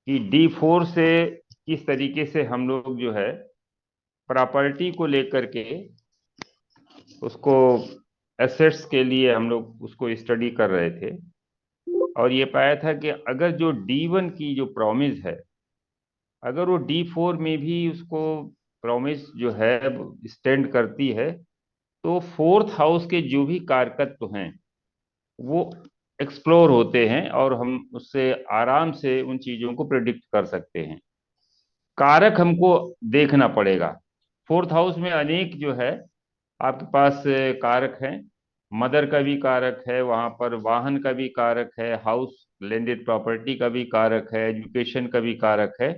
कि D4 से किस तरीके से हम लोग जो है प्रॉपर्टी को लेकर के उसको एसेट्स के लिए हम लोग उसको स्टडी कर रहे थे। और ये पाया था कि अगर जो D1 की जो प्रॉमिस है, अगर वो D4 में भी उसको प्रॉमिस जो है स्टैंड करती है, तो फोर्थ हाउस के जो भी कारकत्व हैं वो एक्सप्लोर होते हैं और हम उससे आराम से उन चीजों को प्रिडिक्ट कर सकते हैं। कारक हमको देखना पड़ेगा। फोर्थ हाउस में अनेक जो है आपके पास कारक हैं। मदर का भी कारक है, वहां पर वाहन का भी कारक है, हाउस लैंडेड प्रॉपर्टी का भी कारक है, एजुकेशन का भी कारक है।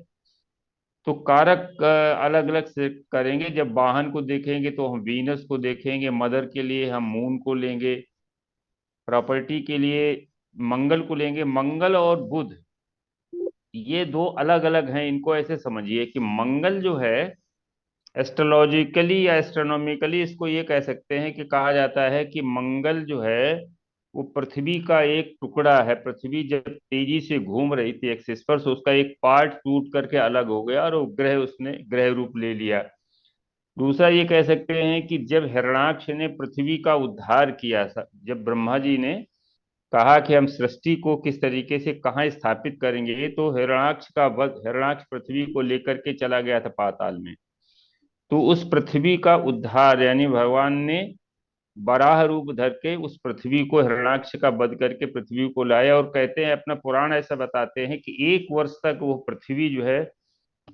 तो कारक अलग अलग से करेंगे। जब वाहन को देखेंगे तो हम वीनस को देखेंगे, मदर के लिए हम मून को लेंगे, प्रॉपर्टी के लिए मंगल को लेंगे। मंगल और बुध ये दो अलग अलग हैं। इनको ऐसे समझिए कि मंगल जो है एस्ट्रोलॉजिकली या एस्ट्रोनॉमिकली इसको ये कह सकते हैं कि कहा जाता है कि मंगल जो है वो पृथ्वी का एक टुकड़ा है। पृथ्वी जब तेजी से घूम रही थी एक्सिस पर, तो उसका एक पार्ट टूट करके अलग हो गया और वो ग्रह उसने ग्रह रूप ले लिया। दूसरा ये कह सकते हैं कि जब हिरण्याक्ष ने पृथ्वी का उद्धार किया, जब ब्रह्मा जी ने कहा कि हम सृष्टि को किस तरीके से कहाँ स्थापित करेंगे, तो हिरण्याक्ष का वध, हिरण्याक्ष पृथ्वी को लेकर के चला गया था पाताल में। तो उस पृथ्वी का उद्धार यानी भगवान ने बराह रूप धर के उस पृथ्वी को, हिरण्याक्ष का वध करके पृथ्वी को लाया। और कहते हैं, अपना पुराण ऐसा बताते हैं कि 1 वर्ष तक वो पृथ्वी जो है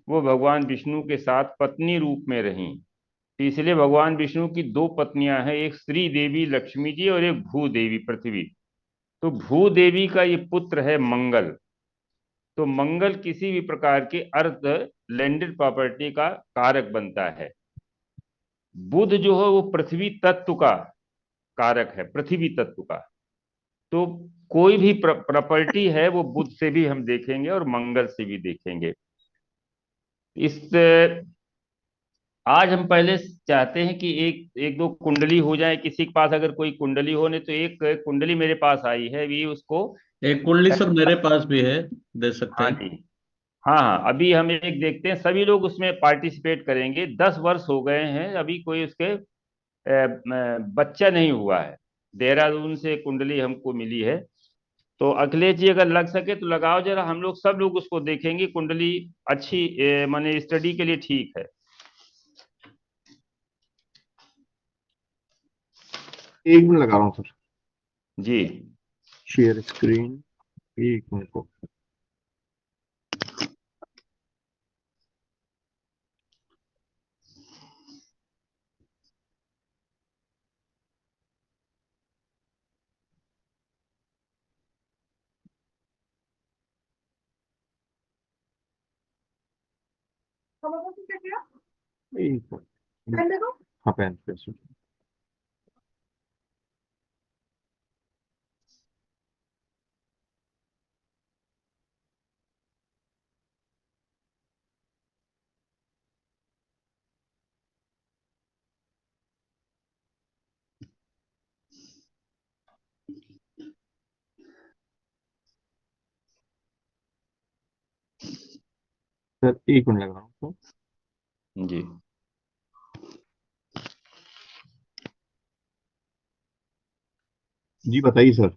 वो भगवान विष्णु के साथ पत्नी रूप में रही। तो इसलिए भगवान विष्णु की दो पत्नियां हैं, एक श्री देवी लक्ष्मी जी और एक भूदेवी पृथ्वी। तो भूदेवी का ये पुत्र है मंगल। तो मंगल किसी भी प्रकार के अर्थ लैंडेड प्रॉपर्टी का कारक बनता है। बुध जो है वो पृथ्वी तत्व का कारक है, पृथ्वी तत्व का। तो कोई भी प्रॉपर्टी है वो बुध से भी हम देखेंगे और मंगल से भी देखेंगे। इस आज हम पहले चाहते हैं कि एक एक दो कुंडली हो जाए। किसी के पास अगर कोई कुंडली हो, नहीं तो एक कुंडली मेरे पास आई है भी उसको। एक कुंडली सर मेरे पास भी है, दे सकते हाँ हैं। जी। हाँ हाँ, अभी हम एक देखते हैं, सभी लोग उसमें पार्टिसिपेट करेंगे। 10 वर्ष हो गए हैं, अभी कोई उसके बच्चा नहीं हुआ है। देहरादून से कुंडली हमको मिली है। तो अखिलेश जी अगर लग सके तो लगाओ जरा, हम लोग सब लोग उसको देखेंगे। कुंडली अच्छी माने स्टडी के लिए ठीक है। एक मिनट लगा रहा हूँ सर। जी। शेयर स्क्रीन, एक मिनट को। एक मिनट। हाँ, पेन पे सर। सर एक मिनट लग रहा हूँ। जी। जी बताइए सर।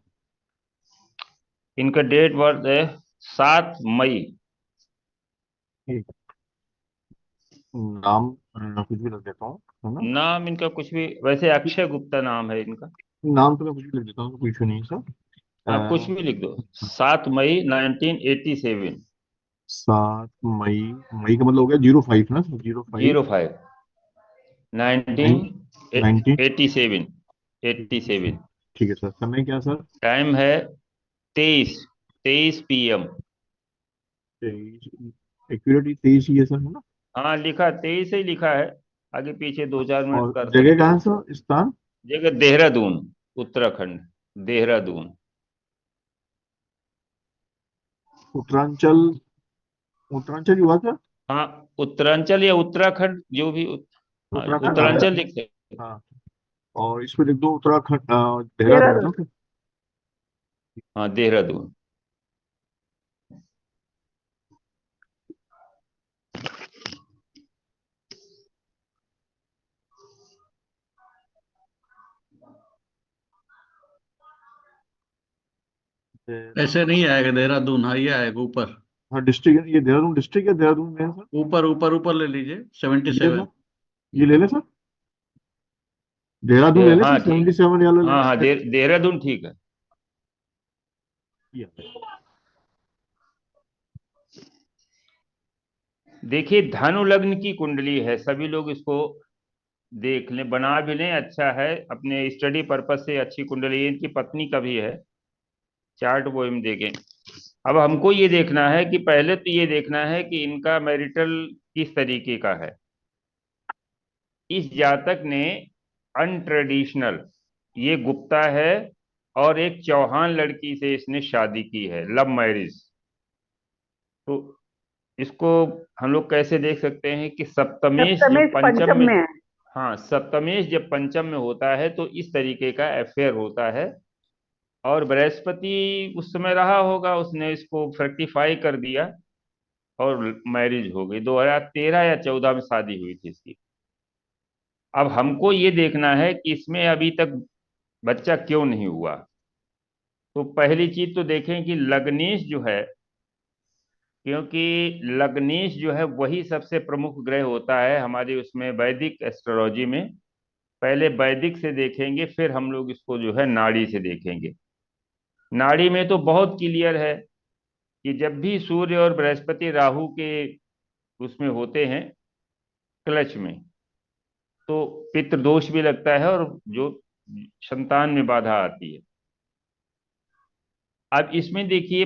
इनका डेट बर्थ है 7 मई। एक नाम कुछ भी लग देता हूँ, है ना। नाम इनका कुछ भी, वैसे अक्षय गुप्ता नाम है इनका। नाम तो मैं कुछ भी लिख देता हूँ, कोई इशू नहीं है सर। हाँ, कुछ भी लिख दो। 7 मई 1987। 7 मई, मई का मतलब हो गया 05 ना, 05। 05 नाइनटीन 19। Eighty seven 87। ठीक है सर, समय क्या सर? टाइम है 23 PM। 23। एक्यूरेटली 23 ही है सर, है ना। हाँ, लिखा 23 ही लिखा है। आगे पीछे 2-4 मिनट और कर जगह सकते कहाँ हो। है सर, स्थान? जगह देहरादून, उत्तराखंड। देहरादून। उत्तरांचल, उत्तरांचल ही हुआ सर। हाँ, उत्तरांचल या उत्तराखंड जो भी हाँ, उत्तराखंड आ रहा उत्तरांचल है। लिखते हैं। हाँ, और इस पे लिख दो उत्तराखंड, देहरादून ना फिर। हाँ, देहरादून। ऐसे नहीं आएगा देहरादून, हाँ ये आएगा ऊपर। हाँ डिस्ट्रिक्ट, ये देहरादून डिस्ट्रिक्ट या देहरादून में है सर? ऊपर ऊपर ऊपर ले लीजिए, ये 77। सर, ये ले लें सर, देहरादून ले लें सर, हाँ ठीक। 77 वाला ले हाँ हाँ, लें। देहरादून ठीक है। ये आ गया। देखिए, धनु लग्न की कुंडली है, सभी लोग इसको देख लें, बना भी लें, अच्छा है, अपने स्टडी पर्पज से अच्छी कुंडली है। इनकी पत्नी का भी है चार्ट, वो हम देखें। अब हमको ये देखना है कि पहले तो ये देखना है कि इनका मैरिटल किस तरीके का है। इस जातक ने अनट्रेडिशनल, ये गुप्ता है और एक चौहान लड़की से इसने शादी की है, लव मैरिज। तो इसको हम लोग कैसे देख सकते हैं कि सप्तमेश जब सप्तमेश पंचम पंचम में, में है। हाँ सप्तमेश जब पंचम में होता है तो इस तरीके का अफेयर होता है। और बृहस्पति उस समय रहा होगा, उसने इसको फ्रेक्टिफाई कर दिया और मैरिज हो गई। 2013 या 14 में शादी हुई थी इसकी। अब हमको ये देखना है कि इसमें अभी तक बच्चा क्यों नहीं हुआ। तो पहली चीज तो देखें कि लग्नेश जो है, क्योंकि लग्नेश जो है वही सबसे प्रमुख ग्रह होता है हमारे उसमें वैदिक एस्ट्रोलॉजी में। पहले वैदिक से देखेंगे, फिर हम लोग इसको जो है नाड़ी से देखेंगे। नाड़ी में तो बहुत क्लियर है कि जब भी सूर्य और बृहस्पति राहु के उसमें होते हैं, क्लच में, तो पितृदोष भी लगता है और जो संतान में बाधा आती है। अब इसमें देखिए,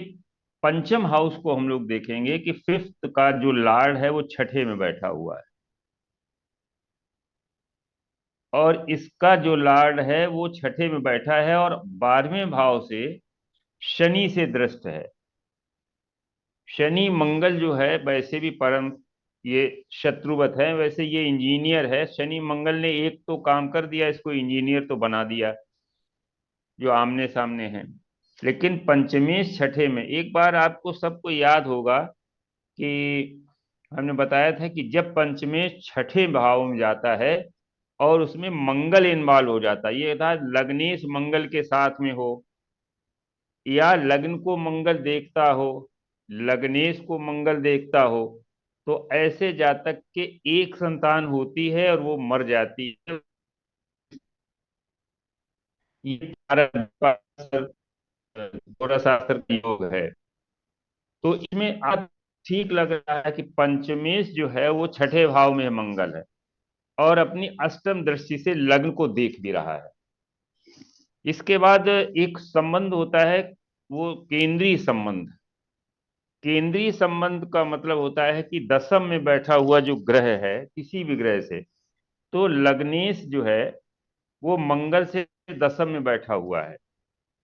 पंचम हाउस को हम लोग देखेंगे कि फिफ्थ का जो लॉर्ड है वो छठे में बैठा हुआ है, और इसका जो लॉर्ड है वो छठे में बैठा है और 12वें भाव से शनि से दृष्ट है। शनि मंगल जो है वैसे भी परम ये शत्रुवत है, वैसे ये इंजीनियर है। शनि मंगल ने एक तो काम कर दिया, इसको इंजीनियर तो बना दिया जो आमने सामने है। लेकिन पंचमेश छठे में, एक बार आपको सबको याद होगा कि हमने बताया था कि जब पंचमेश छठे भाव में जाता है और उसमें मंगल इन्वॉल्व हो जाता है, ये था लग्नेश मंगल के साथ में हो या लग्न को मंगल देखता हो, लग्नेश को मंगल देखता हो, तो ऐसे जातक के एक संतान होती है और वो मर जाती है। ये थोड़ा सा असर का योग है। तो इसमें आप ठीक लग रहा है कि पंचमेश जो है वो छठे भाव में मंगल है और अपनी अष्टम दृष्टि से लग्न को देख भी रहा है। इसके बाद एक संबंध होता है, वो केंद्रीय संबंध। केंद्रीय संबंध का मतलब होता है कि दशम में बैठा हुआ जो ग्रह है किसी भी ग्रह से, तो लग्नेश जो है वो मंगल से दशम में बैठा हुआ है।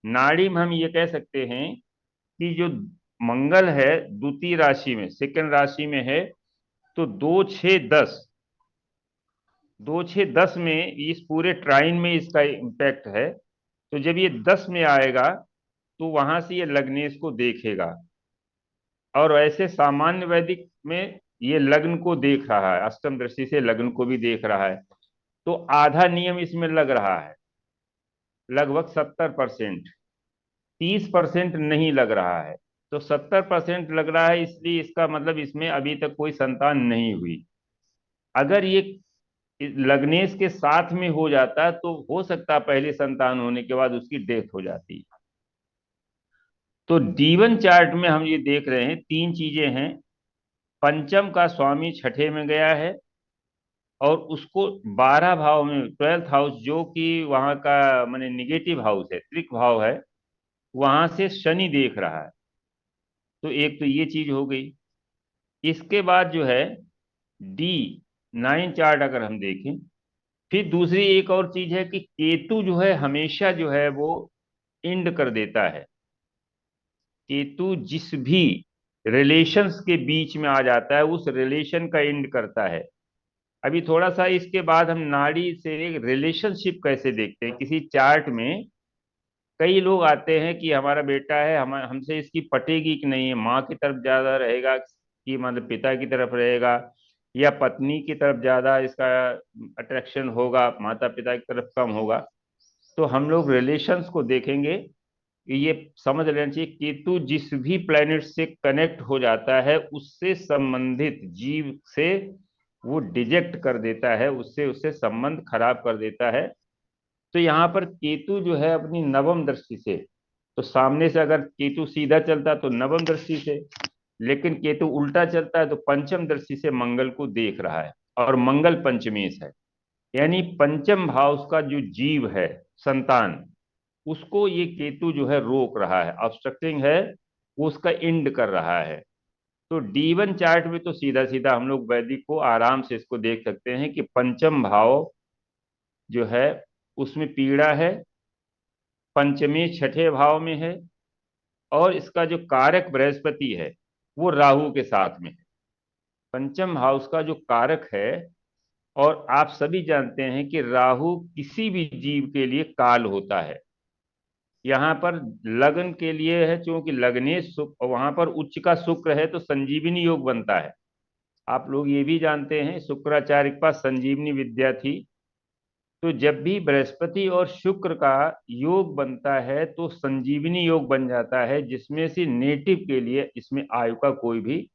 नाड़ी में हम ये कह सकते हैं कि जो मंगल है द्वितीय राशि में, सेकंड राशि में है, तो 2 6 10, 2 6 10 में इस पूरे ट्राइन में इसका इम्पैक्ट है। तो जब ये 10 में आएगा तो वहां से ये लग्नेश को देखेगा, और ऐसे सामान्य वैदिक में ये लग्न को देख रहा है, अष्टम दृष्टि से लग्न को भी देख रहा है। तो आधा नियम इसमें लग रहा है, लगभग 70%। 30% नहीं लग रहा है। तो 70% लग रहा है, इसलिए इसका मतलब इसमें अभी तक कोई संतान नहीं हुई। अगर ये लग्नेश के साथ में हो जाता तो हो सकता पहले संतान होने के बाद उसकी डेथ हो जाती। तो D1 चार्ट में हम ये देख रहे हैं, तीन चीजें हैं। पंचम का स्वामी छठे में गया है और उसको 12 भाव में, 12th हाउस जो कि वहां का माने निगेटिव हाउस है, त्रिक भाव है, वहां से शनि देख रहा है। तो एक तो ये चीज हो गई। इसके बाद जो है D9 चार्ट अगर हम देखें, फिर दूसरी एक और चीज है कि केतु जो है हमेशा जो है वो इंड कर देता है। केतु जिस भी रिलेशंस के बीच में आ जाता है उस रिलेशन का एंड करता है। अभी थोड़ा सा इसके बाद हम नाड़ी से रिलेशनशिप कैसे देखते हैं किसी चार्ट में। कई लोग आते हैं कि हमारा बेटा है, हम हमसे इसकी पटेगी कि नहीं है, माँ की तरफ ज्यादा रहेगा कि मतलब पिता की तरफ रहेगा, या पत्नी की तरफ ज्यादा इसका अट्रैक्शन होगा, माता पिता की तरफ कम होगा। तो हम लोग रिलेशंस को देखेंगे ये समझ लेना चाहिए, केतु जिस भी प्लेनेट से कनेक्ट हो जाता है उससे संबंधित जीव से वो डिजेक्ट कर देता है, उससे उससे संबंध खराब कर देता है। तो यहाँ पर केतु जो है अपनी नवम दृष्टि से, तो सामने से अगर केतु सीधा चलता तो नवम दृष्टि से, लेकिन केतु उल्टा चलता है तो पंचम दृष्टि से मंगल को देख रहा है, और मंगल पंचमेश है। यानी पंचम भाव का जो जीव है, संतान, उसको ये केतु जो है रोक रहा है, ऑब्स्ट्रक्टिंग है, वो उसका एंड कर रहा है। तो D1 चार्ट में तो सीधा सीधा हम लोग वैदिक को आराम से इसको देख सकते हैं कि पंचम भाव जो है उसमें पीड़ा है, पंचमी छठे भाव में है, और इसका जो कारक बृहस्पति है वो राहु के साथ में है। पंचम हाउस का जो कारक है, और आप सभी जानते हैं कि राहु किसी भी जीव के लिए काल होता है। यहाँ पर लग्न के लिए है, क्योंकि लग्नेश शुक्र, वहां पर उच्च का शुक्र है तो संजीवनी योग बनता है। आप लोग ये भी जानते हैं शुक्राचार्य के पास संजीवनी विद्या थी। तो जब भी बृहस्पति और शुक्र का योग बनता है तो संजीवनी योग बन जाता है, जिसमें से नेटिव के लिए इसमें आयु का कोई भी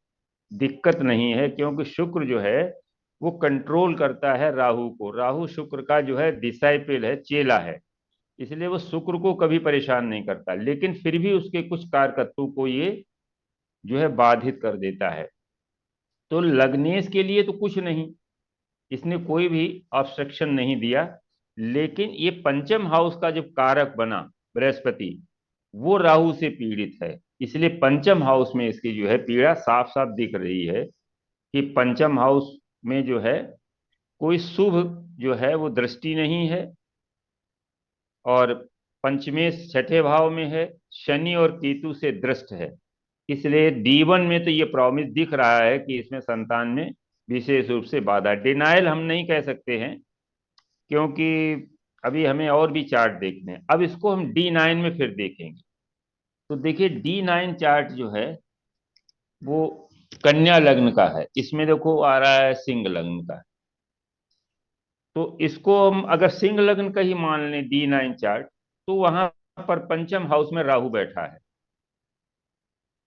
दिक्कत नहीं है, क्योंकि शुक्र जो है वो कंट्रोल करता है राहु को। राहु शुक्र का जो है डिसाइपल है, चेला है, इसलिए वो शुक्र को कभी परेशान नहीं करता, लेकिन फिर भी उसके कुछ कारकत्वों को ये जो है बाधित कर देता है। तो लग्नेश के लिए तो कुछ नहीं, इसने कोई भी ऑब्स्ट्रक्शन नहीं दिया, लेकिन ये पंचम हाउस का जब कारक बना बृहस्पति, वो राहु से पीड़ित है, इसलिए पंचम हाउस में इसकी जो है पीड़ा साफ साफ दिख रही है कि पंचम हाउस में जो है कोई शुभ जो है वो दृष्टि नहीं है, और पंचमेश छठे भाव में है, शनि और केतु से दृष्ट है। इसलिए D1 में तो ये प्रॉमिस दिख रहा है कि इसमें संतान में विशेष रूप से बाधा, डिनायल हम नहीं कह सकते हैं, क्योंकि अभी हमें और भी चार्ट देखने हैं। अब इसको हम D9 में फिर देखेंगे। तो देखिए D9 चार्ट जो है वो कन्या लग्न का है, इसमें देखो आ रहा है सिंह लग्न का। तो इसको हम अगर सिंह लग्न का ही मान लें D9 चार्ट, तो वहां पर पंचम हाउस में राहु बैठा है,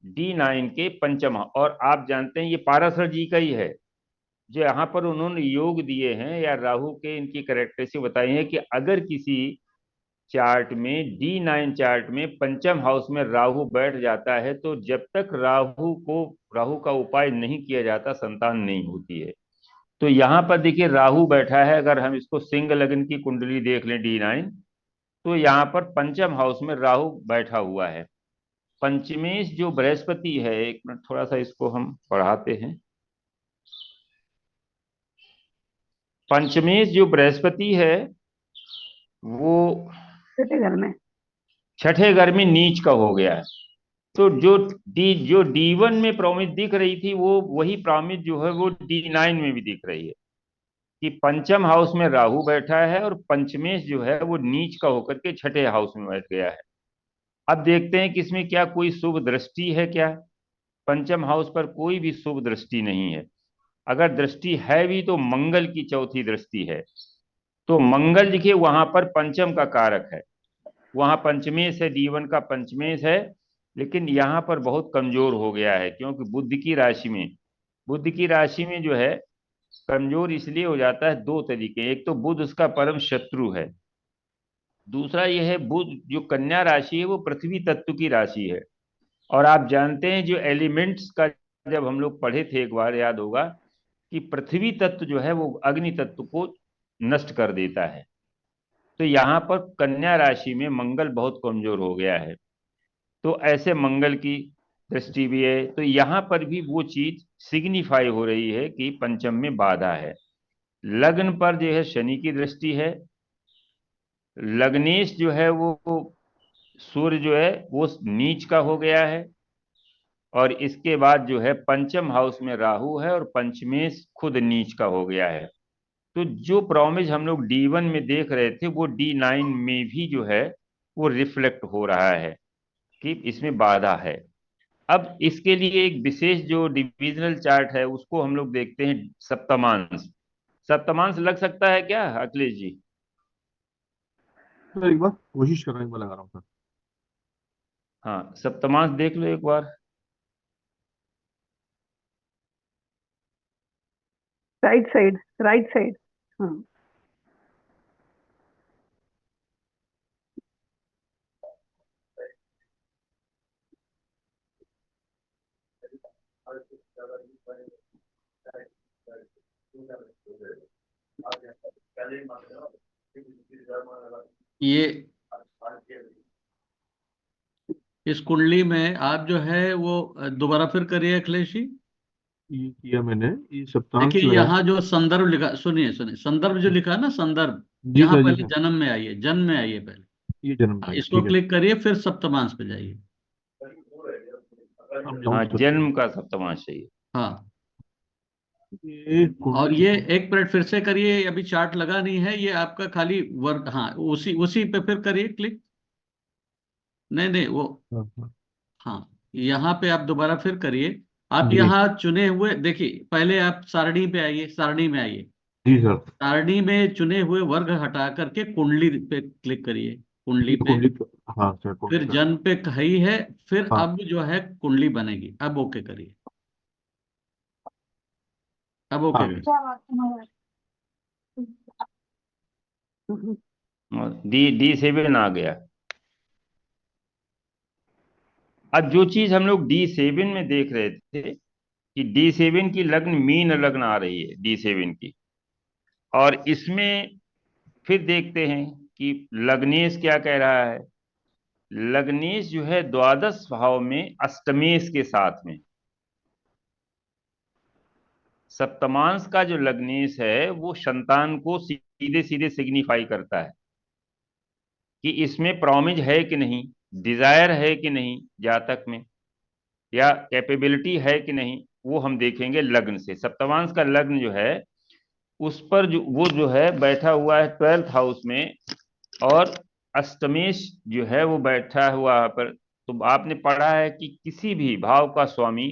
D9 के पंचम। और आप जानते हैं ये पाराशर जी का ही है, जो यहाँ पर उन्होंने योग दिए हैं या राहु के इनकी कैरेक्टरिस्टिक बताई है कि अगर किसी चार्ट में D9 चार्ट में पंचम हाउस में राहु बैठ जाता है तो जब तक राहु का उपाय नहीं किया जाता संतान नहीं होती है। तो यहाँ पर देखिए राहु बैठा है, अगर हम इसको सिंह लग्न की कुंडली देख लें D9, तो यहाँ पर पंचम हाउस में राहु बैठा हुआ है। पंचमेश जो बृहस्पति है, एक मिनट थोड़ा सा इसको हम पढ़ाते हैं। पंचमेश जो बृहस्पति है वो छठे घर में छठे घर में नीच का हो गया है। तो जो D1 में प्रॉमिस दिख रही थी वो वही प्रॉमिस जो है वो D9 में भी दिख रही है कि पंचम हाउस में राहु बैठा है और पंचमेश जो है वो नीच का होकर के छठे हाउस में बैठ गया है। अब देखते हैं कि इसमें क्या कोई शुभ दृष्टि है क्या। पंचम हाउस पर कोई भी शुभ दृष्टि नहीं है, अगर दृष्टि है भी तो मंगल की चौथी दृष्टि है। तो मंगल देखिए वहां पर पंचम का कारक है, वहां पंचमेश है, D1 का पंचमेश है, लेकिन यहाँ पर बहुत कमजोर हो गया है, क्योंकि बुद्ध की राशि में जो है कमजोर इसलिए हो जाता है दो तरीके। एक तो बुध उसका परम शत्रु है, दूसरा यह है बुध जो कन्या राशि है वो पृथ्वी तत्व की राशि है। और आप जानते हैं जो एलिमेंट्स का जब हम लोग पढ़े थे एक बार, याद होगा कि पृथ्वी तत्व जो है वो अग्नि तत्व को नष्ट कर देता है। तो यहाँ पर कन्या राशि में मंगल बहुत कमजोर हो गया है, तो ऐसे मंगल की दृष्टि भी है, तो यहाँ पर भी वो चीज सिग्निफाई हो रही है कि पंचम में बाधा है। लग्न पर जो है शनि की दृष्टि है, लग्नेश जो है वो सूर्य जो है वो नीच का हो गया है, और इसके बाद जो है पंचम हाउस में राहु है और पंचमेश खुद नीच का हो गया है। तो जो प्रॉमिस हम लोग D1 में देख रहे थे वो D9 में भी जो है वो रिफ्लेक्ट हो रहा है कि इसमें बाधा है। अब इसके लिए एक विशेष जो डिविजनल चार्ट है उसको हम लोग देखते हैं, सप्तमांश। सप्तमांश लग सकता है क्या अखिलेश जी? तो एक बार कोशिश कर रहा हूँ, एक बार लगा रहा हूँ सर। हाँ, सप्तमांश देख लो एक बार। Right side, right side. हाँ, ये इस कुंडली में आप जो है वो दोबारा फिर करिए अखिलेश जी। ये किया मैंने, ये सप्तांश देखिए लगाया। यहाँ जो संदर्भ लिखा, सुनिए सुनिए, संदर्भ जो लिखा है ना, संदर्भ, जी यहाँ सर, जी पहले सर। जन्म में आइए, जन्म में आइए पहले। ये जन्म हाँ, का है, इसको ठीक है। क्लिक करिए, फिर सप्तमांश पे जाइए। अब जाऊँ हाँ, सर? जन्म का सप्तमांश चाहिए। हाँ, ये और कुंडली ये को। एक मिनट फिर से करिए, अभी चार्ट लगा नहीं है, ये आपका खाली वर्क। हाँ, उसी उसी पे फिर करिए क्लिक। नहीं नहीं, वो, हाँ हाँ। हाँ, यहाँ पे आप दोबारा फिर करिए। आप जी यहाँ चुने हुए देखिए, पहले आप सारणी पे आइए, सारणी में आइए। जी सर। सारणी में चुने हुए वर्ग हटा करके कुंडली पे क्लिक करिए, कुंडली ये पे। कुंडली का। हाँ सर, कुंडली फिर का। जन पे कही है, फिर हाँ। अब जो है कुंडली बनेगी, अब ओके करिए, अब आ ओके गए। करिए। हम्म, D7 आ गया। अब जो चीज हम लोग D7 में देख रहे थे कि D7 की लग्न मीन लग्न आ रही है D7 की, और इसमें फिर देखते हैं कि लग्नेश क्या कह रहा है। लग्नेश जो है द्वादश भाव में अष्टमेश के साथ में, सप्तमांश का जो लग्नेश है वो संतान को सीधे सीधे सिग्निफाई करता है कि इसमें प्रॉमिज है कि नहीं, डिजायर है कि नहीं जातक में, या कैपेबिलिटी है कि नहीं, वो हम देखेंगे लग्न से। सप्तमांश का लग्न जो है उस पर जो वो जो है बैठा हुआ है 12th हाउस में, और अष्टमेश जो है वो बैठा हुआ है पर। तो आपने पढ़ा है कि किसी भी भाव का स्वामी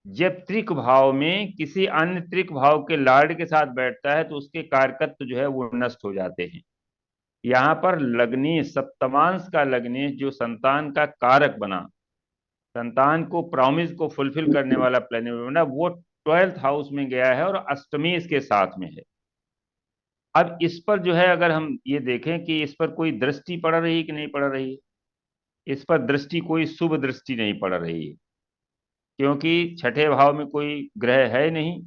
जब त्रिक भाव में किसी अन्य त्रिक भाव के लॉर्ड के साथ बैठता है तो उसके कारकत्व जो है वो नष्ट हो जाते हैं। यहाँ पर लग्नेश, सप्तमांश का लग्नेश जो संतान का कारक बना, संतान को प्रॉमिस को फुलफिल करने वाला प्लेनेट बना, वो 12th हाउस में गया है और अष्टमेश के साथ में है। अब इस पर जो है अगर हम ये देखें कि इस पर कोई दृष्टि पड़ रही है कि नहीं पड़ रही है, इस पर दृष्टि कोई शुभ दृष्टि नहीं पड़ रही है, क्योंकि छठे भाव में कोई ग्रह है नहीं।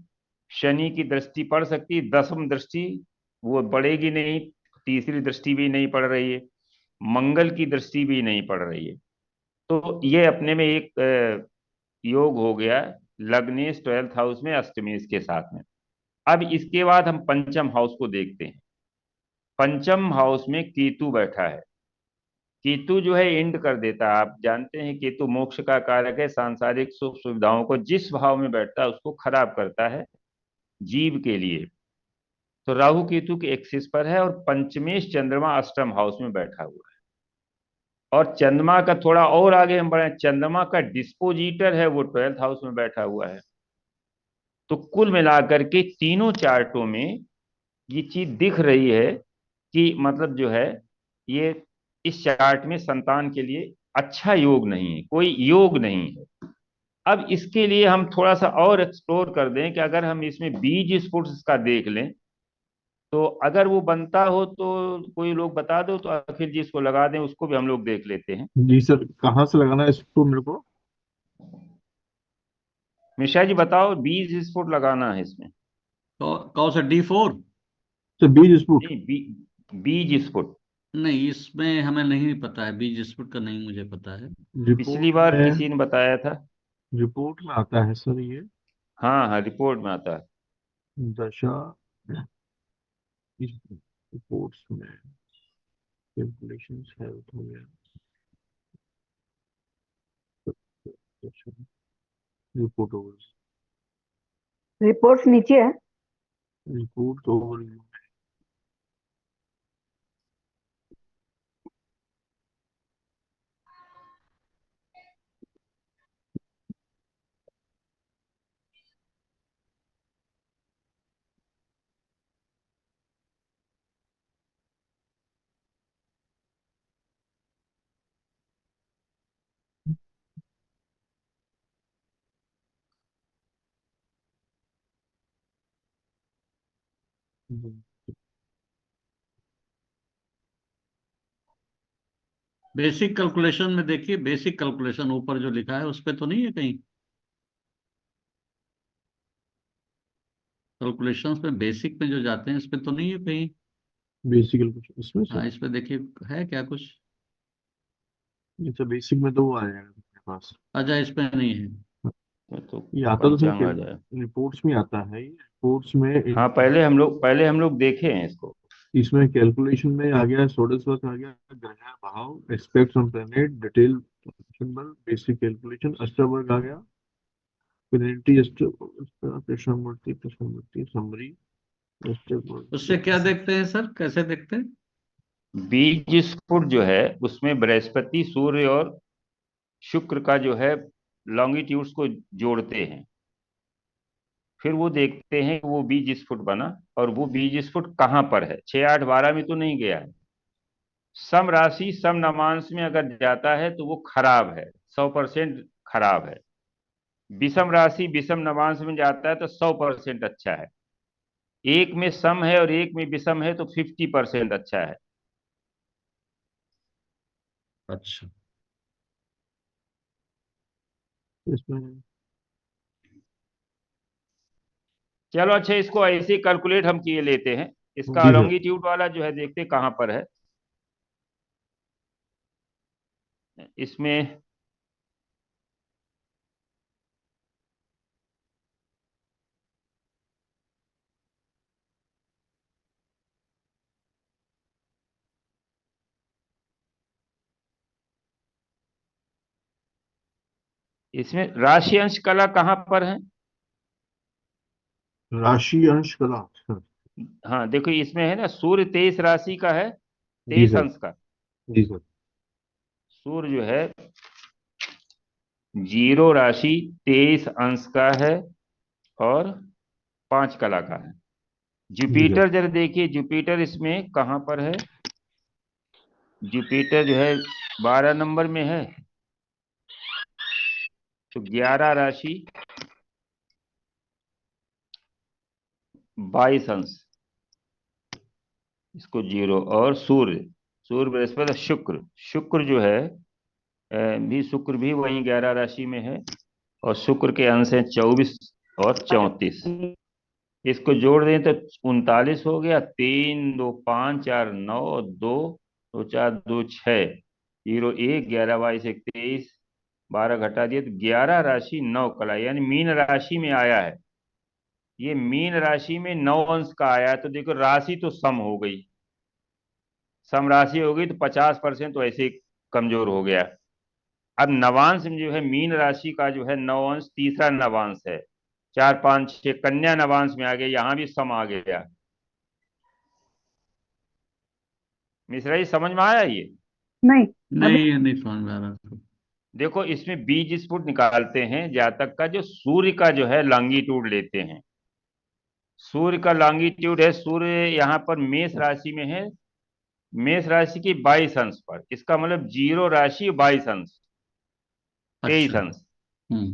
शनि की दृष्टि पड़ सकती, दसम दृष्टि वो पड़ेगी नहीं, तीसरी दृष्टि भी नहीं पड़ रही है, मंगल की दृष्टि भी नहीं पड़ रही है। तो ये अपने में एक योग हो गया, लग्नेश 12th हाउस में अष्टमेश के साथ में। अब इसके बाद हम पंचम हाउस को देखते हैं। पंचम हाउस में केतु बैठा है। केतु जो है एंड कर देता है, आप जानते हैं केतु मोक्ष का कारक है, सांसारिक सुख सुविधाओं को जिस भाव में बैठता है उसको खराब करता है जीव के लिए। तो राहु केतु के एक्सिस पर है, और पंचमेश चंद्रमा अष्टम हाउस में बैठा हुआ है। और चंद्रमा का थोड़ा और आगे हम बढ़े, चंद्रमा का डिस्पोजिटर है वो 12th हाउस में बैठा हुआ है। तो कुल मिलाकर के तीनों चार्टों में ये चीज दिख रही है कि मतलब जो है ये इस चार्ट में संतान के लिए अच्छा योग नहीं है, कोई योग नहीं है। अब इसके लिए हम थोड़ा सा और एक्सप्लोर कर दें कि अगर हम इसमें बीज स्फुट का देख लें, तो अगर वो बनता हो तो कोई लोग बता दो, तो अखिल जी इसको लगा दें, उसको भी हम लोग देख लेते हैं। जी सर, कहाँ से लगाना है इसको मेरे को? मिश्रा जी बताओ, बीज स्फुट लगाना है इसमें। कौन सा D4? सर बीज स्पूट। नहीं, बीज स्फुट। नहीं, इसमें हमें नहीं पता है, बीज स्फुट का नहीं मुझे पता है। पिछली रिपोर्ट बार में। किसी ने बताया था। रिपोर्ट में आता है सर ये। हाँ हाँ, रिपोर्ट में आता है। दशा। इस रिपोर्ट्स में कैलकुलेशंस है हो गया। Report over. रिपोर्ट्स नीचे है। Report over. बेसिक कैलकुलेशन में देखिए, बेसिक कैलकुलेशन ऊपर जो लिखा है उस पे तो नहीं है कहीं? कैलकुलेशंस में बेसिक में जो जाते हैं इस पे तो नहीं है कहीं? बेसिकल कुछ इसमें हाँ, सर। इस पे देखिए, है क्या कुछ? अच्छा, बेसिक में तो वो आ जाएगा मेरे पास। अच्छा, इस पे नहीं है। ये तो ये आता तो सर पंचांग आ जाए। रिपोर्ट्स में आता है, ये रिपोर्ट्स में हाँ, पहले हम लोग देखे हैं इसको। इसमें कैलकुलेशन में आ गया, सोडसवर्थ आ गया, ग्रह भाव, aspects on planet, detail symbol, basic calculation, अष्टवर्ग आ गया, फिनिटी, कृष्णमूर्ति, समरी, उससे क्या अष्टवर्ग। देखते हैं सर, कैसे देखते हैं? बीज स्फुट जो है उसमें बृहस्पति, सूर्य और शुक्र का जो है लॉन्गिट्यूड्स को जोड़ते हैं। फिर वो देखते हैं कि वो बीज स्फुट बना, और वो बीज स्फुट कहाँ पर है। 6 8 12 में तो नहीं गया है। सम राशि सम नवांश में अगर जाता है तो वो खराब है, 100% खराब है। विषम राशि विषम नवांश में जाता है तो 100% अच्छा है। एक में सम है और एक में विषम है तो 50% अच्छा है। अच्छा। इसमें चलो अच्छा, इसको ऐसे कैलकुलेट हम किए लेते हैं। इसका जी सर। लॉन्गिट्यूड वाला जो है देखते हैं कहाँ पर है इसमें। इसमें राशि अंश कला कहाँ पर है? राशि अंश कला सर। हाँ देखो, इसमें है ना, सूर्य 23 राशि का है, जी 23 सर। अंश का। जी सर। सूर्य जो है 0 राशि 23 अंश का है और 5 कला का है। जी सर। जुपिटर जरा देखिए, जुपिटर इसमें कहाँ पर है। जुपिटर जो है 12 नंबर में है, तो 11 राशि 22 अंश, इसको 0। और सूर्य, सूर्य बृहस्पति शुक्र, शुक्र जो है भी शुक्र भी वही 11 राशि में है, और शुक्र के अंश है 24 और 34। इसको जोड़ दें तो 39 हो गया। 3 2 5 4 9, 2 2 4 2 6, 0 1 11 22 1 23, 12 घटा दिए तो 11 राशि 9 कला, यानी मीन राशि में आया है। ये मीन राशि में 9 अंश का आया है, तो देखो राशि तो सम हो गई। सम राशि हो गई तो 50% तो ऐसे ही कमजोर हो गया। अब नवांश में जो है मीन राशि का जो है 9 अंश तीसरा नवांश है। 4 5 6 कन्या नवांश में आ गया, यहां भी सम आ गया। मिश्रा जी समझ में आया ये? नहीं, नहीं, अभी ये नहीं समझ में आ रहा था। देखो, इसमें बीज स्फुट निकालते हैं जातक का, जो सूर्य का जो है लॉन्गिट्यूड लेते हैं। सूर्य का लॉन्गिट्यूड है, सूर्य यहाँ पर मेष राशि में है, मेष राशि की 22 अंश पर, इसका मतलब 0 राशि 22 अंश, अच्छा। 23 अंश। हम्म।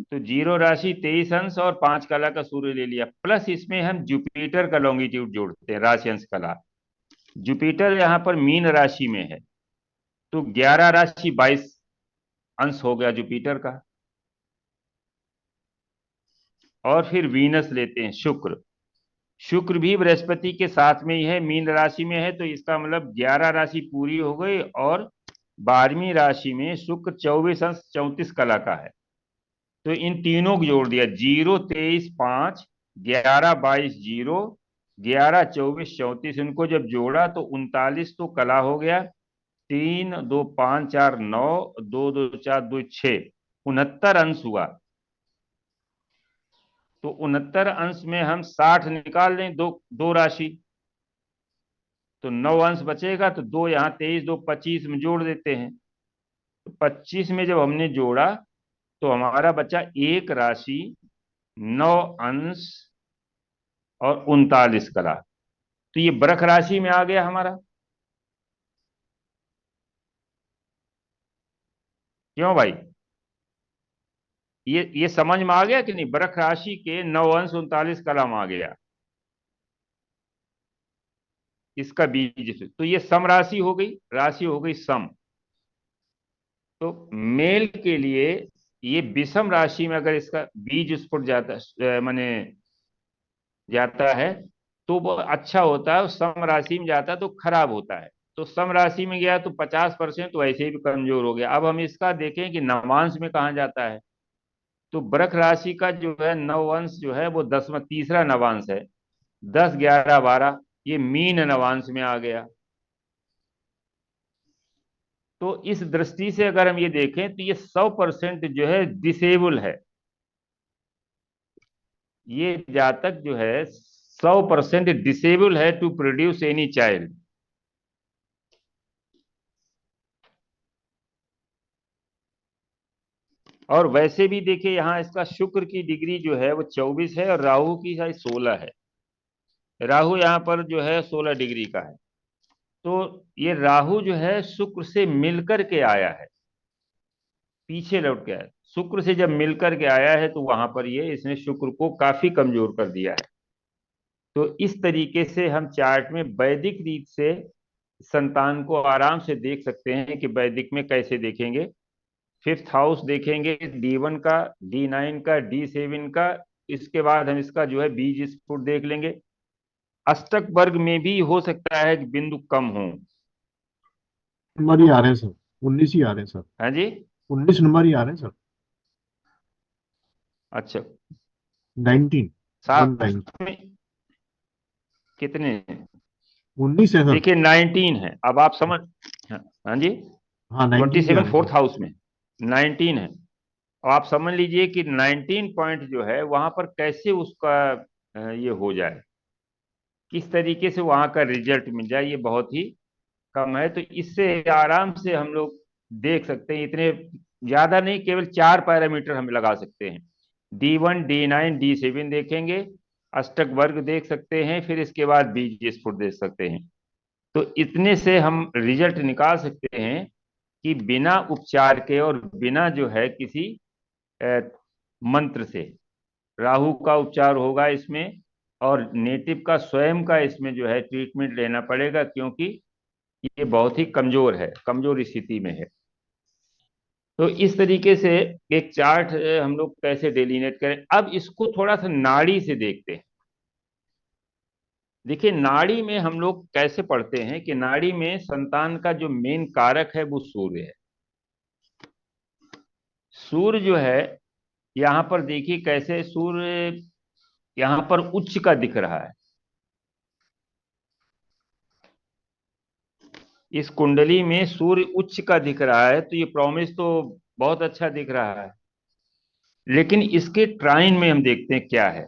तो 0 राशि 23 अंश और 5 कला का सूर्य ले लिया, प्लस इसमें हम जुपिटर का लॉन्गिट्यूड जोड़ते हैं, राशि अंश कला। जुपिटर यहाँ पर मीन राशि में है, तो 11 राशि 22 अंश हो गया जुपिटर का। और फिर वीनस लेते हैं, शुक्र। शुक्र भी बृहस्पति के साथ में ही है, मीन राशि में है, तो इसका मतलब 11 राशि पूरी हो गई। और 12वीं राशि में शुक्र 24 अंश 34 कला का है, तो इन तीनों को जोड़ दिया। 0 23 5, 11 22 0, 11 24 34, इनको जब जोड़ा तो 39 तो कला हो गया। 3 2 5 4 9, 2 2 4 2 6, 69 अंश हुआ। तो 69 अंश में हम 60 निकाल लें, दो दो राशि, तो 9 अंश बचेगा। तो दो यहाँ, 23 2 25 में जोड़ देते हैं। तो 25 में जब हमने जोड़ा तो हमारा बचा 1 राशि 9 अंश और 39 कला। तो ये बृख राशि में आ गया हमारा। क्यों भाई, ये समझ में आ गया कि नहीं? बृख राशि के 9 अंश 39 कला में आ गया। इसका बीज, तो ये सम राशि हो गई, राशि हो गई सम। तो मेल के लिए ये विषम राशि में अगर इसका बीज स्फुट जाता माने जाता है तो वो अच्छा होता है, और सम राशि में जाता है तो खराब होता है। तो सम राशि में गया तो 50% तो वैसे भी कमजोर हो गया। अब हम इसका देखें कि नवांश में कहाँ जाता है। तो वृष राशि का जो है नवांश जो है वो 10वां तीसरा नवांश है, 10 11 12, ये मीन नवांश में आ गया। तो इस दृष्टि से अगर हम ये देखें तो ये 100% जो है डिसेबल है। ये जातक जो है 100% डिसेबल है टू प्रोड्यूस एनी चाइल्ड। और वैसे भी देखिए यहाँ इसका शुक्र की डिग्री जो है वो 24 है और राहु की शायद 16 है। राहु यहाँ पर जो है 16 डिग्री का है। तो ये राहु जो है शुक्र से मिलकर के आया है, पीछे लौट के आया। शुक्र से जब मिलकर के आया है तो वहां पर ये इसने शुक्र को काफी कमजोर कर दिया है। तो इस तरीके से हम चार्ट में वैदिक रीत से संतान को आराम से देख सकते हैं कि वैदिक में कैसे देखेंगे। फिफ्थ हाउस देखेंगे, D1 का, D9 का, D7 का। इसके बाद हम इसका जो है बीज स्फुट देख लेंगे। अष्टक वर्ग में भी हो सकता है कि बिंदु कम हो। नंबर ही आ रहे हैं सर, 19 ही आ रहे हैं सर, हाँ जी, 19 नंबर ही आ रहे हैं सर। अच्छा। 19, 19, साथ में कितने हैं? 19 है सर। देखिए 19 है, अब आप समझ। हाँ, हाँ जी, हाँ, 19 ही आ 27 रहे हैं फोर्थ सर। हाउस में 19 है। और आप समझ लीजिए कि 19 पॉइंट जो है वहां पर कैसे उसका ये हो जाए, किस तरीके से वहां का रिजल्ट मिल जाए, ये बहुत ही कम है। तो इससे आराम से हम लोग देख सकते हैं। इतने ज्यादा नहीं, केवल 4 पैरामीटर हम लगा सकते हैं। D1 D9 D7 देखेंगे, अष्टक वर्ग देख सकते हैं, फिर इसके बाद बीज स्फुट देख सकते हैं। तो इतने से हम रिजल्ट निकाल सकते हैं कि बिना उपचार के और बिना जो है किसी अ, मंत्र से राहु का उपचार होगा इसमें, और नेटिव का स्वयं का इसमें जो है ट्रीटमेंट लेना पड़ेगा, क्योंकि ये बहुत ही कमजोर है, कमजोर स्थिति में है। तो इस तरीके से एक चार्ट हम लोग कैसे डेलीनेट करें। अब इसको थोड़ा सा नाड़ी से देखते हैं। देखिए नाड़ी में हम लोग कैसे पढ़ते हैं कि नाड़ी में संतान का जो मेन कारक है वो सूर्य है। सूर्य जो है यहाँ पर देखिए कैसे सूर्य यहाँ पर उच्च का दिख रहा है। इस कुंडली में सूर्य उच्च का दिख रहा है, तो ये प्रॉमिस तो बहुत अच्छा दिख रहा है। लेकिन इसके ट्राइन में हम देखते हैं क्या है।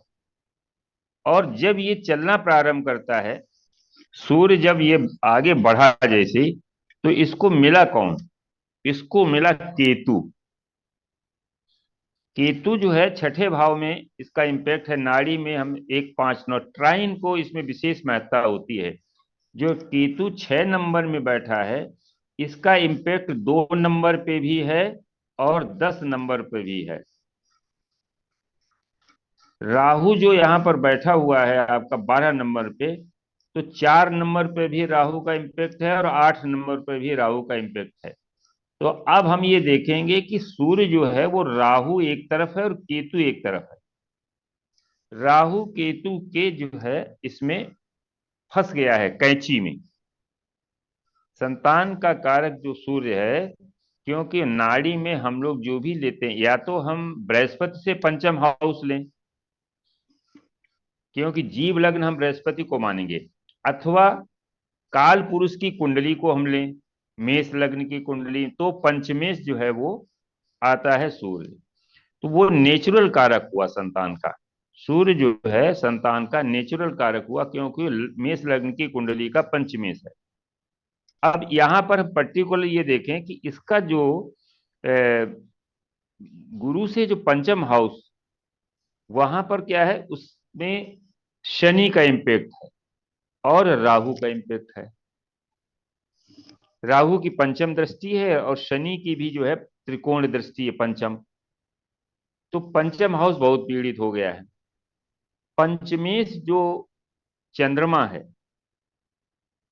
और जब ये चलना प्रारंभ करता है, सूर्य जब ये आगे बढ़ा जैसे, तो इसको मिला कौन? इसको मिला केतु। केतु जो है छठे भाव में इसका इंपैक्ट है। नाड़ी में हम 1 5 9 ट्राइन को इसमें विशेष महत्ता होती है। जो केतु 6 नंबर में बैठा है, इसका इंपैक्ट 2 नंबर पे भी है और 10 नंबर पे भी है। राहु जो यहाँ पर बैठा हुआ है आपका 12 नंबर पे, तो 4 नंबर पे भी राहु का इम्पेक्ट है और 8 नंबर पे भी राहु का इम्पेक्ट है। तो अब हम ये देखेंगे कि सूर्य जो है वो राहु एक तरफ है और केतु एक तरफ है। राहु केतु के जो है इसमें फंस गया है कैंची में। संतान का कारक जो सूर्य है, क्योंकि नाड़ी में हम लोग जो भी लेते हैं, या तो हम बृहस्पति से पंचम हाउस लें, क्योंकि जीव लग्न हम बृहस्पति को मानेंगे, अथवा काल पुरुष की कुंडली को हम लें, मेष लग्न की कुंडली, तो पंचमेश जो है वो आता है सूर्य। तो वो नेचुरल कारक हुआ संतान का। सूर्य जो है संतान का नेचुरल कारक हुआ, क्योंकि मेष लग्न की कुंडली का पंचमेश है। अब यहां पर पर्टिकुलर ये देखें कि इसका जो गुरु से जो पंचम हाउस, वहां पर क्या है, उसमें शनि का इम्पेक्ट है और राहु का इम्पेक्ट है। राहु की पंचम दृष्टि है और शनि की भी जो है त्रिकोण दृष्टि है पंचम। तो पंचम हाउस बहुत पीड़ित हो गया है। पंचमेश जो चंद्रमा है,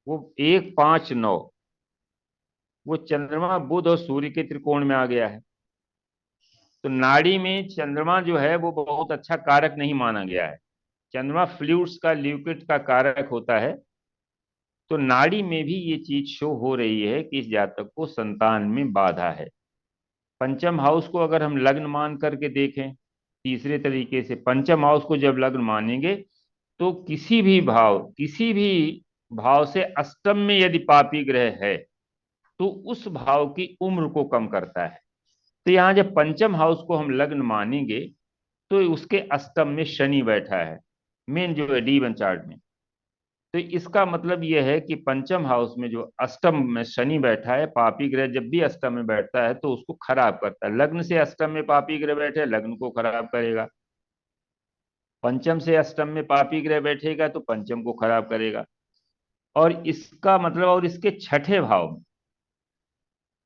वो 1 5 9, वो चंद्रमा बुध और सूर्य के त्रिकोण में आ गया है। तो नाड़ी में चंद्रमा जो है वो बहुत अच्छा कारक नहीं माना गया है। चंद्रमा फ्लूइड्स का, लिक्विड का कारक होता है। तो नाड़ी में भी ये चीज शो हो रही है कि इस जातक को संतान में बाधा है। पंचम हाउस को अगर हम लग्न मान करके देखें, तीसरे तरीके से पंचम हाउस को जब लग्न मानेंगे तो किसी भी भाव से अष्टम में यदि पापी ग्रह है तो उस भाव की उम्र को कम करता है। तो यहाँ जब पंचम हाउस को हम लग्न मानेंगे तो उसके अष्टम में शनि बैठा है, मेन जो है D1 चार्ट में। तो इसका मतलब यह है कि पंचम हाउस में जो अष्टम में शनि बैठा है, पापी ग्रह जब भी अष्टम में बैठता है तो उसको खराब करता है। लग्न से अष्टम में पापी ग्रह बैठे, लग्न को खराब करेगा। पंचम से अष्टम में पापी ग्रह बैठेगा तो पंचम को खराब करेगा। और इसका मतलब, और इसके छठे भाव में,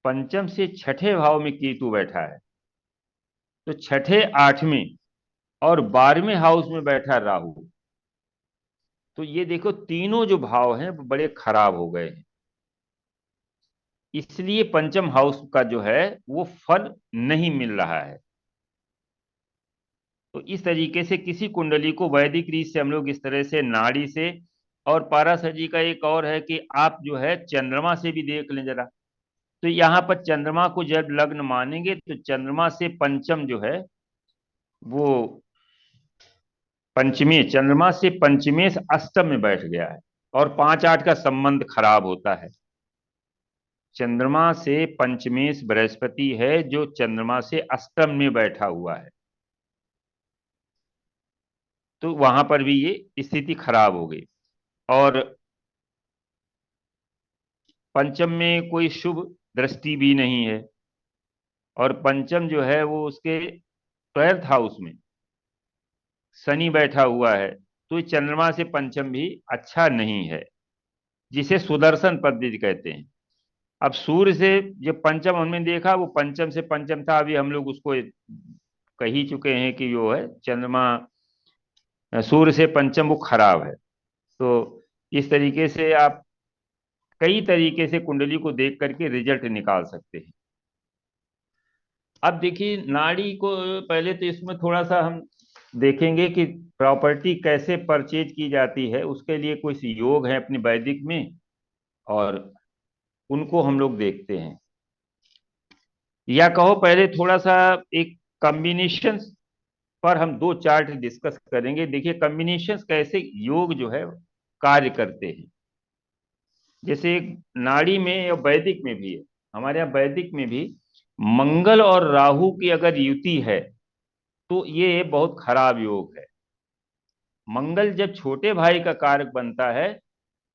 पंचम से छठे भाव में केतु बैठा है, तो छठे, आठवें और 12वें हाउस में बैठा राहु। तो ये देखो तीनों जो भाव हैं वो बड़े खराब हो गए हैं। इसलिए पंचम हाउस का जो है वो फल नहीं मिल रहा है। तो इस तरीके से किसी कुंडली को वैदिक रीत से हम लोग इस तरह से नाड़ी से, और पाराशर का एक और है कि आप जो है चंद्रमा से भी देख लें जरा। तो यहाँ पर चंद्रमा को जब लग्न मानेंगे तो चंद्रमा से पंचम जो है वो पंचमी, चंद्रमा से पंचमेश अष्टम में बैठ गया है और 5 8 का संबंध खराब होता है। चंद्रमा से पंचमेश बृहस्पति है जो चंद्रमा से अष्टम में बैठा हुआ है, तो वहां पर भी ये स्थिति खराब हो गई। और पंचम में कोई शुभ दृष्टि भी नहीं है, और पंचम जो है वो उसके 12th हाउस में शनि बैठा हुआ है, तो चंद्रमा से पंचम भी अच्छा नहीं है, जिसे सुदर्शन पद्धति कहते हैं। अब सूर्य से जो पंचम हमने देखा वो पंचम से पंचम था, अभी हम लोग उसको कह ही चुके हैं कि जो है चंद्रमा सूर्य से पंचम वो खराब है। तो इस तरीके से आप कई तरीके से कुंडली को देख करके रिजल्ट निकाल सकते हैं। अब देखिए नाड़ी को पहले तो इसमें थोड़ा सा हम देखेंगे कि प्रॉपर्टी कैसे परचेज की जाती है, उसके लिए कुछ योग है अपने वैदिक में, और उनको हम लोग देखते हैं। या कहो पहले थोड़ा सा एक कॉम्बिनेशन पर हम 2 चार्ट डिस्कस करेंगे। देखिए कॉम्बिनेशन कैसे योग जो है कार्य करते हैं। जैसे एक नाड़ी में या वैदिक में भी है, हमारे यहाँ वैदिक में भी मंगल और राहु की अगर युति है तो ये बहुत खराब योग है। मंगल जब छोटे भाई का कारक बनता है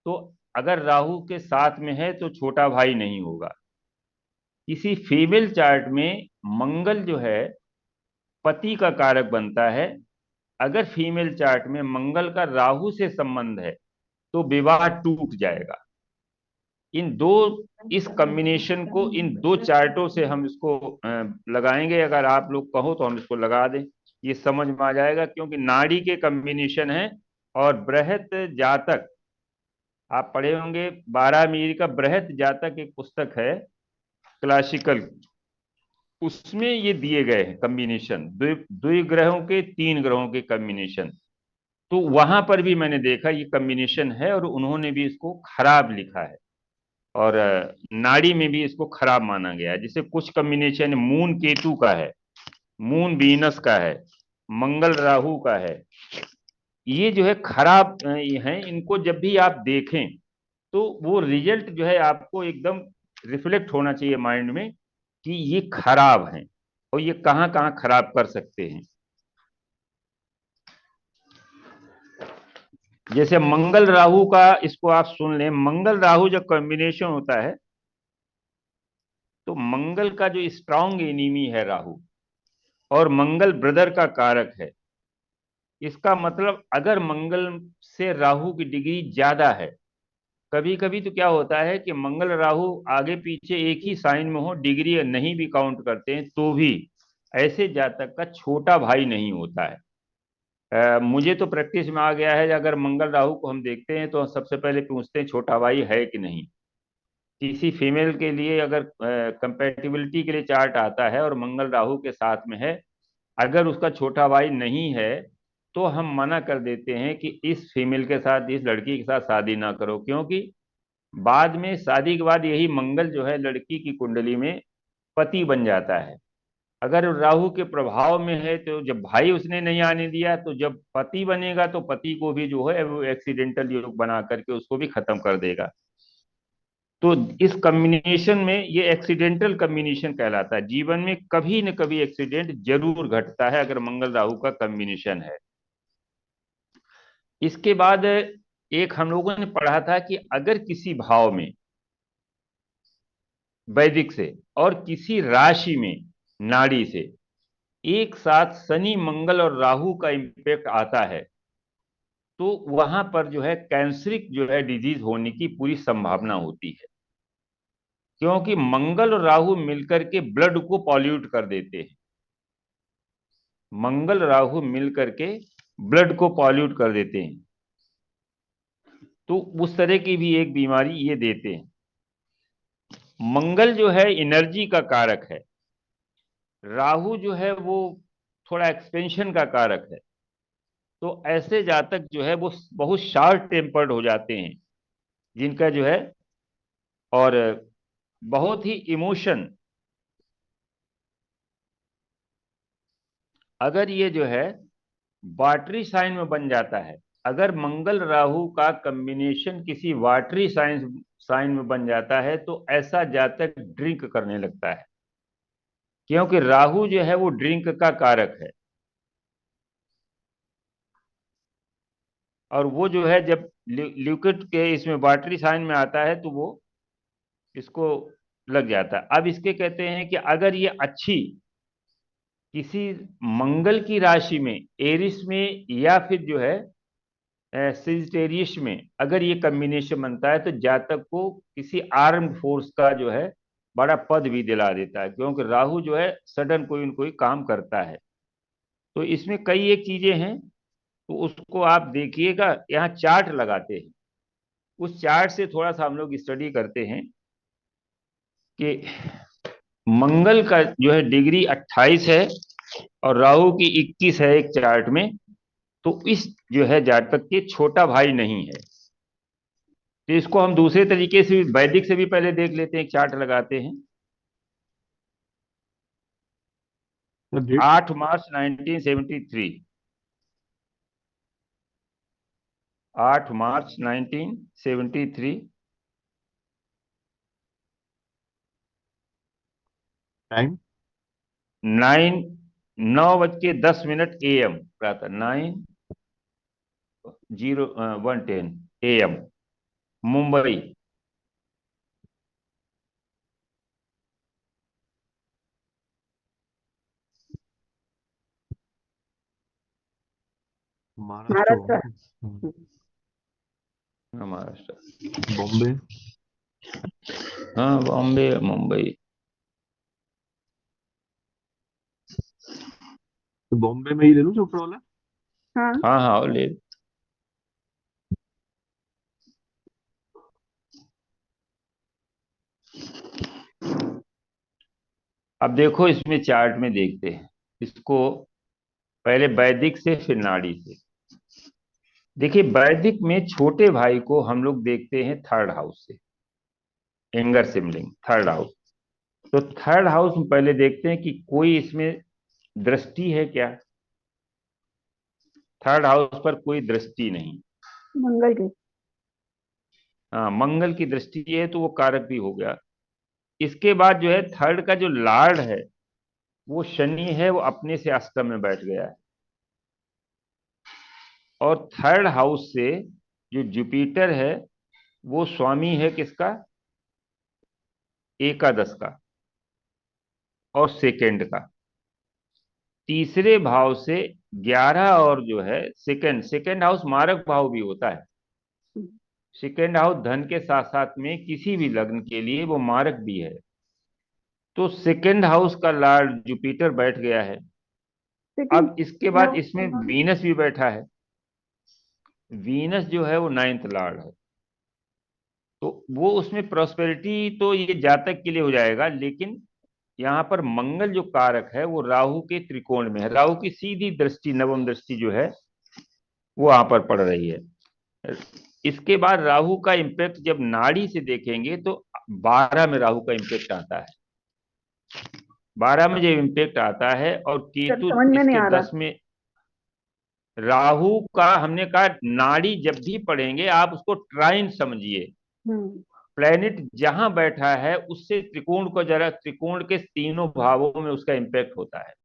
तो अगर राहु के साथ में है तो छोटा भाई नहीं होगा। किसी फीमेल चार्ट में मंगल जो है पति का कारक बनता है, अगर फीमेल चार्ट में मंगल का राहु से संबंध है तो विवाह टूट जाएगा। इन दो, इस कॉम्बिनेशन को इन 2 चार्टों से हम इसको लगाएंगे। अगर आप लोग कहो तो हम इसको लगा दें, ये समझ में आ जाएगा, क्योंकि नाड़ी के कॉम्बिनेशन है। और बृहत जातक आप पढ़े होंगे, 12 मीर का बृहत जातक एक पुस्तक है क्लासिकल, उसमें ये दिए गए हैं कॉम्बिनेशन, द्विग्रहों के 3 ग्रहों के कॉम्बिनेशन। तो वहां पर भी मैंने देखा ये कॉम्बिनेशन है और उन्होंने भी इसको खराब लिखा है, और नाड़ी में भी इसको खराब माना गया है। जैसे कुछ कॉम्बिनेशन मून केतु का है, मून वीनस का है, मंगल राहु का है, ये जो है खराब है। इनको जब भी आप देखें तो वो रिजल्ट जो है आपको एकदम रिफ्लेक्ट होना चाहिए माइंड में कि ये खराब हैं और ये कहाँ कहाँ खराब कर सकते हैं। जैसे मंगल राहु का, इसको आप सुन लें, मंगल राहु जब कॉम्बिनेशन होता है तो मंगल का जो स्ट्रांग एनिमी है राहु, और मंगल ब्रदर का कारक है। इसका मतलब अगर मंगल से राहु की डिग्री ज्यादा है, कभी कभी तो क्या होता है कि मंगल राहु आगे पीछे एक ही साइन में हो, डिग्री नहीं भी काउंट करते हैं तो भी ऐसे जातक का छोटा भाई नहीं होता है। मुझे तो प्रैक्टिस में आ गया है, अगर मंगल राहु को हम देखते हैं तो सबसे पहले पूछते हैं छोटा भाई है कि नहीं। किसी फीमेल के लिए अगर कंपैटिबिलिटी के लिए चार्ट आता है और मंगल राहु के साथ में है, अगर उसका छोटा भाई नहीं है तो हम मना कर देते हैं कि इस फीमेल के साथ, इस लड़की के साथ शादी ना करो, क्योंकि बाद में शादी के बाद यही मंगल जो है लड़की की कुंडली में पति बन जाता है। अगर राहु के प्रभाव में है तो जब भाई उसने नहीं आने दिया, तो जब पति बनेगा तो पति को भी जो है वो एक्सीडेंटल योग बना करके उसको भी खत्म कर देगा। तो इस कम्बिनेशन में ये एक्सीडेंटल कम्बिनेशन कहलाता है। जीवन में कभी न कभी एक्सीडेंट जरूर घटता है अगर मंगल राहु का कम्बिनेशन है। इसके बाद एक हम लोगों ने पढ़ा था कि अगर किसी भाव में वैदिक से और किसी राशि में नाड़ी से एक साथ शनि मंगल और राहु का इंपैक्ट आता है, तो वहां पर जो है कैंसरिक जो है डिजीज होने की पूरी संभावना होती है, क्योंकि मंगल और राहु मिलकर के ब्लड को पॉल्यूट कर देते हैं। मंगल राहु मिलकर के ब्लड को पॉल्यूट कर देते हैं, तो उस तरह की भी एक बीमारी ये देते हैं। मंगल जो है एनर्जी का कारक है, राहु जो है वो थोड़ा एक्सपेंशन का कारक है। तो ऐसे जातक जो है वो बहुत शार्ट टेम्पर्ड हो जाते हैं, जिनका जो है और बहुत ही इमोशन, अगर ये जो है वाटरी साइन में बन जाता है, अगर मंगल राहु का कॉम्बिनेशन किसी वाटरी साइन में बन जाता है, तो ऐसा जातक ड्रिंक करने लगता है, क्योंकि राहु जो है वो ड्रिंक का कारक है। और वो जो है जब लिक्विड के इसमें वाटरी साइन में आता है तो वो इसको लग जाता है। अब इसके कहते हैं कि अगर ये अच्छी किसी मंगल की राशि में, एरिस में या फिर जो है सेजिटेरियस में अगर ये कॉम्बिनेशन बनता है, तो जातक को किसी आर्म्ड फोर्स का जो है बड़ा पद भी दिला देता है, क्योंकि राहु जो है सडन कोई न कोई काम करता है। तो इसमें कई एक चीजें हैं, तो उसको आप देखिएगा। यहाँ चार्ट लगाते हैं, उस चार्ट से थोड़ा सा हम लोग स्टडी करते हैं कि मंगल का जो है डिग्री 28 है और राहु की 21 है एक चार्ट में, तो इस जो है जातक के छोटा भाई नहीं है। तो इसको हम दूसरे तरीके से वैदिक से भी पहले देख लेते हैं, एक चार्ट लगाते हैं। 8 मार्च 1973, 8 मार्च 1973, टाइम 9:10 AM, प्रातः 9:01 AM, मुंबई। महाराष्ट्र महाराष्ट्र। महाराष्ट्र, बॉम्बे। हाँ बॉम्बे मुंबई। तो बॉम्बे में ही ले लूं सबसे वाला। हाँ हाँ हाँ ले। अब देखो इसमें चार्ट में देखते हैं इसको, पहले वैदिक से फिर नाड़ी से। देखिए वैदिक में छोटे भाई को हम लोग देखते हैं थर्ड हाउस से, एंगर सिमलिंग थर्ड हाउस। तो थर्ड हाउस में पहले देखते हैं कि कोई इसमें दृष्टि है क्या। थर्ड हाउस पर कोई दृष्टि नहीं। मंगल की। हाँ मंगल की दृष्टि है तो वो कारक भी हो गया। इसके बाद जो है थर्ड का जो लॉर्ड है वो शनि है, वो अपने से अष्टम में बैठ गया है। और थर्ड हाउस से जो जुपिटर है वो स्वामी है किसका, एकादश का और सेकंड का। तीसरे भाव से 11 और जो है सेकंड हाउस मारक भाव भी होता है। सेकंड हाउस धन के साथ साथ में किसी भी लग्न के लिए वो मारक भी है। तो सेकंड हाउस का लॉर्ड जुपिटर बैठ गया है। सेकंड अब इसके बाद लॉ। इसमें वीनस भी बैठा है। वीनस जो है वो 9th लॉर्ड है, तो वो उसमें प्रॉस्पेरिटी तो ये जातक के लिए हो जाएगा, लेकिन यहाँ पर मंगल जो कारक है वो राहु के त्रिकोण में है। राहु की सीधी दृष्टि, नवम दृष्टि जो है वो वहां पर पड़ रही है। इसके बाद राहु का इम्पैक्ट जब नाड़ी से देखेंगे तो 12 में राहु का इम्पैक्ट आता है। 12 में जब इम्पैक्ट आता है और सर केतु समझ में नहीं इसके आ रहा। 10 में, राहु का हमने कहा नाड़ी जब भी पढ़ेंगे आप उसको ट्राइन समझिए। हम्म। प्लेनेट जहां बैठा है उससे त्रिकोण को, जरा त्रिकोण के तीनों भावों में उसका इम्पैक्ट होता है।